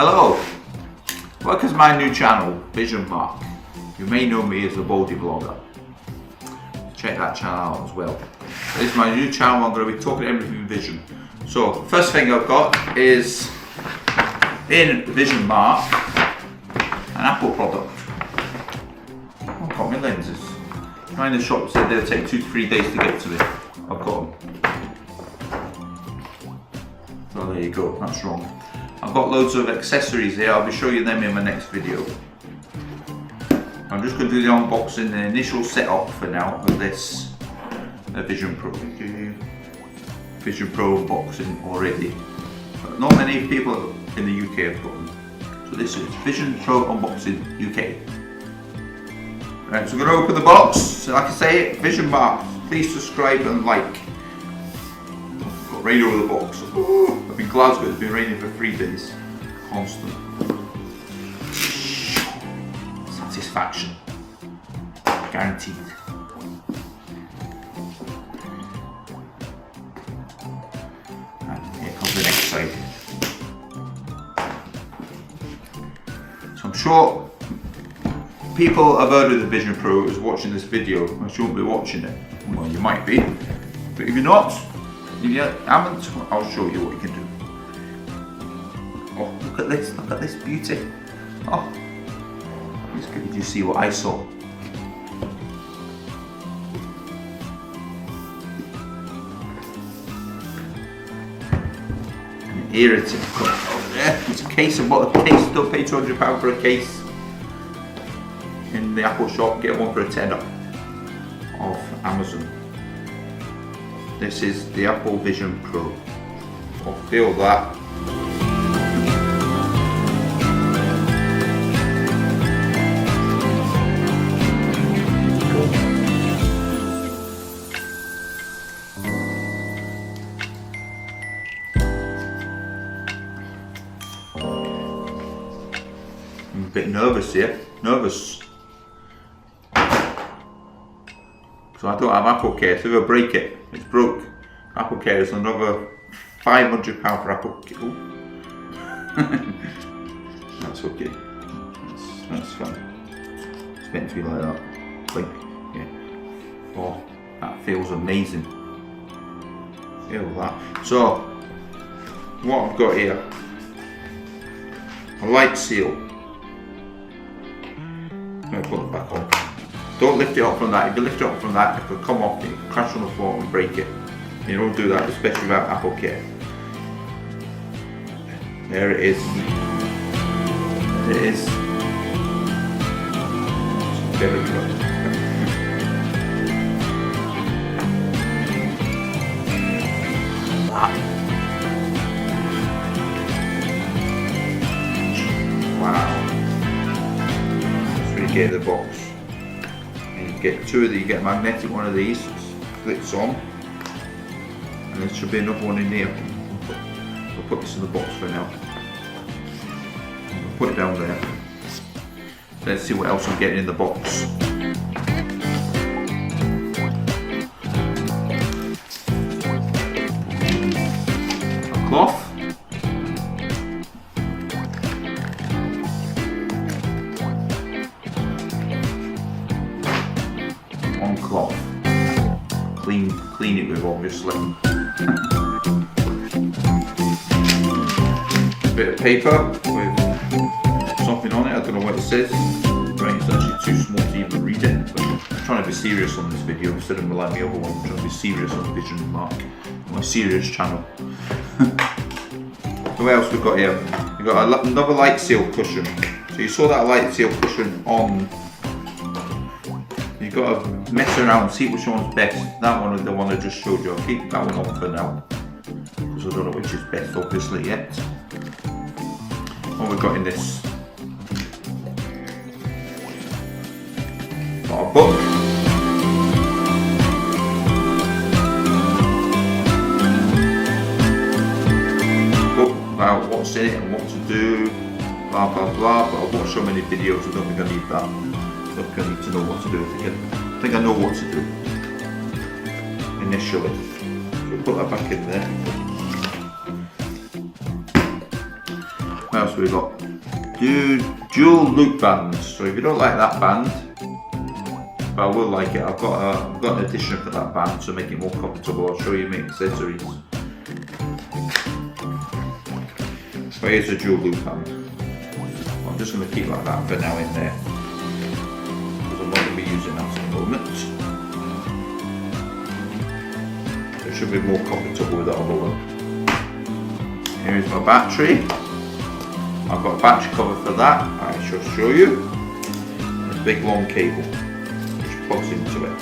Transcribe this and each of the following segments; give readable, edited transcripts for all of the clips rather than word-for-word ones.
Hello, welcome to my new channel, Vision Mark. You may know me as the Baldy Vlogger. Check that channel out as well. This is my new channel. I'm going to be talking everything vision. So, first thing I've got is in Vision Mark an Apple product. I've got my lenses. Find the shop said they'll take 2 to 3 days to get to me. I've got them. So there you go, that's wrong. I've got loads of accessories here. I'll be showing you them in my next video. I'm just going to do the unboxing, the initial setup for now of this Vision Pro. Vision Pro unboxing already. But not many people in the UK have got them. So this is Vision Pro unboxing UK. Right, so we're going to open the box. So like I say, Vision Mark. Please subscribe and like. Got rain over the box. Oh, I've been in Glasgow. It's been raining for 3 days. Constant. Satisfaction. Guaranteed. And here comes the next side. So I'm sure people have heard of the Vision Pro is watching this video. I shouldn't be watching it. Well, you might be, but if you're not, if you haven't, I'll show you what you can do. Oh, look at this beauty. Oh, did you see what I saw? An irritant. Oh, yeah. It's a case. I bought a case. Don't pay £200 for a case in the Apple shop. Get one for a tenner off Amazon. This is the Apple Vision Pro. I'll feel that. I'm a bit nervous here. Nervous. So I don't have Apple Care, so if I break it, it's broke. Apple Care is another £500 for Apple Care. That's okay. That's fine. It's meant to be like that. Like, yeah. Oh, that feels amazing. Feel that. So, what I've got here, a light seal. I'm going to put it back on. Don't lift it up from that. If you lift it up from that, it could come off, it could crash on the floor and break it. You don't do that, especially without Apple Care. There it is. There it is. Very good. Wow. Let's really get the box. Get two of these, you get a magnetic one of these, flips on, and there should be another one in there. I'll put this in the box for now. I'll put it down there. Let's see what else I'm getting in the box. A cloth. Cloth. Clean it with, obviously. A bit of paper with something on it. I don't know what it says. Right, it's actually too small to even read it. But I'm trying to be serious on this video instead of like the other one. I'm trying to be serious on Vision Mark, my serious channel. So what else we've got here? We've got another light seal cushion. So you saw that light seal cushion on. You've got to mess around and see which one's best. That one is the one I just showed you. I'll keep that one on for now, because I don't know which is best obviously yet. What we've got in this? Got a book. Book about what's in it and what to do, blah blah blah, but I've watched so many videos I don't think I need that. I think I need to know what to do. I think I know what to do initially. So put that back in there. What else we got? Dual loop bands. So if you don't like that band, but I will like it. I've got an addition for that band to make it more comfortable. I'll show you my accessories. So here's a dual loop band. I'm just going to keep like that for now in there, because I'm not going to be using that at the moment. It should be more comfortable with that other one. Here's my battery. I've got a battery cover for that. I shall show you. There's a big long cable which plugs into it.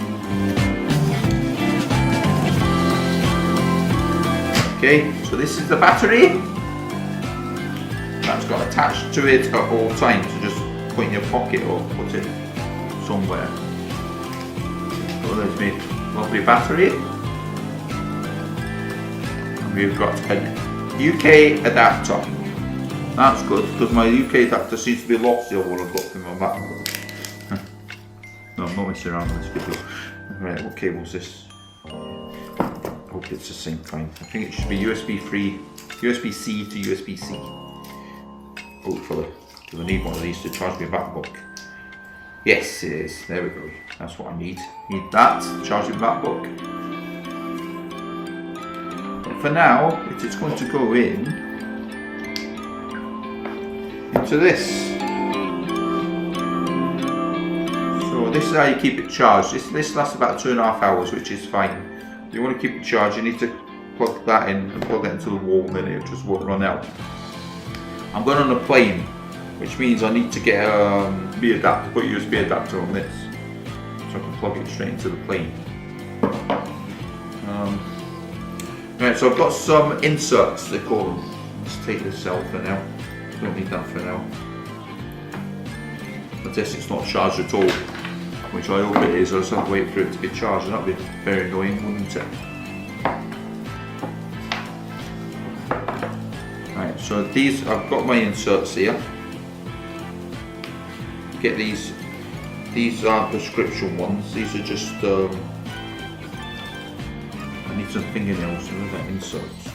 Okay, so this is the battery. That's got attached to it at all times, so just put in your pocket or put it somewhere. So there's my lovely battery. And we've got a UK adapter. That's good, because my UK adapter seems to be lost the other one I've got from my MacBook. No, I'm not messing around with this video. Right, what cable is this? I hope it's the same kind. I think it should be USB-C to USB-C. Hopefully, because I need one of these to charge my MacBook. Yes, it is. There we go. That's what I need. Need that to charge my MacBook. But for now, it's going to go into this. So this is how you keep it charged. This lasts about 2.5 hours, which is fine. If you want to keep it charged, you need to plug that in and plug it into the wall, and then it just won't run out. I'm going on a plane, which means I need to get a adapter, put a USB adapter on this, so I can plug it straight into the plane. Right, so I've got some inserts, they call them. Let's take this out for now. Don't need that for now. I guess it's not charged at all, which I hope it is. I'll just have to wait for it to be charged, and that would be very annoying, wouldn't it? Right, so these, I've got my inserts here. Get these aren't prescription ones, these are just, I need some fingernails, so those are inserts.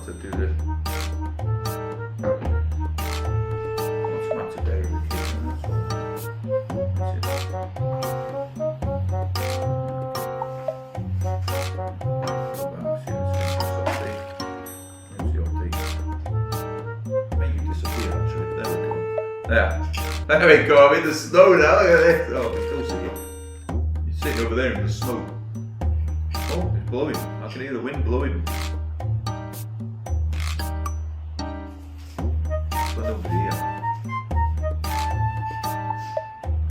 To do the automatic verification. Make you disappear actually. There we go. There we go. I'm in the snow now. Look at this. Oh, I can still see you. You're sitting over there in the snow. Oh, it's blowing. I can hear the wind blowing. Nobody here.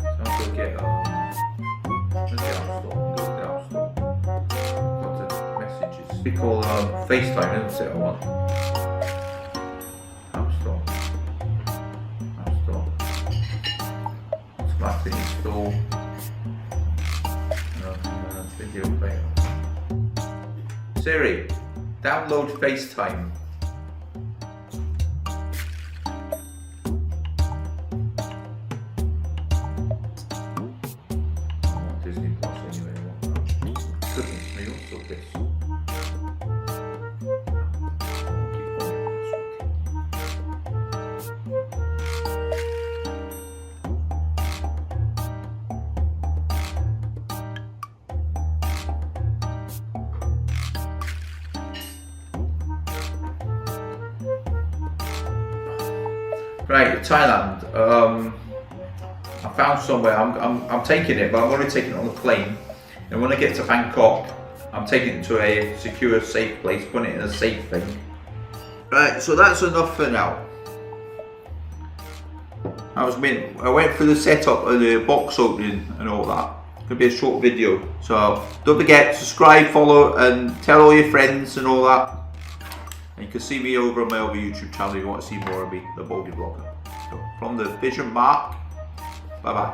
So I'm going to get where's the app store? Go to the app store. Got the messages. We call FaceTime, isn't it? I want. App store. App store. Automatic install. Video player. Siri, download FaceTime. Disney Plus anyway, goodness me, what's all this? Right, Thailand. I found somewhere. I'm taking it, but I'm only taking it on the plane. And when I get to Bangkok, I'm taking it to a secure, safe place, putting it in a safe thing. Right, so that's enough for now. I went through the setup of the box opening and all that. It's gonna be a short video. So don't forget, subscribe, follow, and tell all your friends and all that. And you can see me over on my other YouTube channel if you want to see more of me, the Baldy Vlogger. So from the Vision Mark, bye bye.